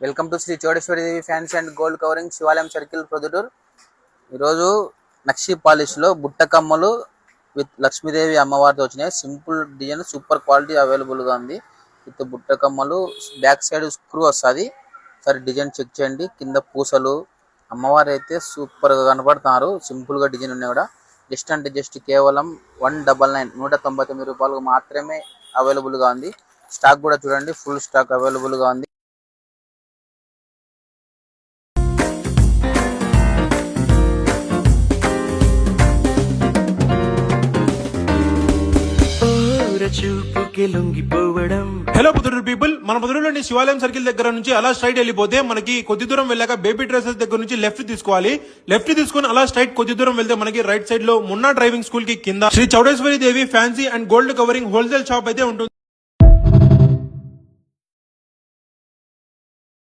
Welcome to Shri Chowdeshwari Devi fancy and gold covering Shivalayam circle Proddatur. ఈరోజు నక్షి పాలిష్లో బుట్ట కమ్మలు విత్ లక్ష్మీదేవి అమ్మవారితో వచ్చినాయి. సింపుల్ డిజైన్, సూపర్ క్వాలిటీ అవైలబుల్గా ఉంది. విత్ బుట్ట కమ్మలు, బ్యాక్ సైడ్ స్క్రూ వస్తుంది. సరే డిజైన్ చెక్ చేయండి. కింద పూసలు, అమ్మవారు అయితే సూపర్గా కనపడుతున్నారు. సింపుల్గా డిజైన్ ఉన్నాయి కూడా. జస్ట్ అంటే జస్ట్ కేవలం 199 199 రూపాయలకు మాత్రమే అవైలబుల్గా ఉంది. స్టాక్ కూడా చూడండి, ఫుల్ స్టాక్ అవైలబుల్గా ఉంది. హలో పుదురు పీపుల్, మన పుదురులోని శివాలయం సర్కిల్ దగ్గర నుంచి అలా స్ట్రైట్ వెళ్ళిపోతే మనకి కొద్ది దూరం వెళ్ళాక బేబీ డ్రెస్సెస్ దగ్గర నుంచి లెఫ్ట్ తీసుకోవాలి. లెఫ్ట్ తీసుకుని అలా స్ట్రైట్ కొద్ది దూరం వెళ్తే మనకి రైట్ సైడ్ లో మున్నా డ్రైవింగ్ స్కూల్ కి కింద Shri Chowdeshwari Devi fancy and gold covering wholesale shop అయితే ఉంటుంది.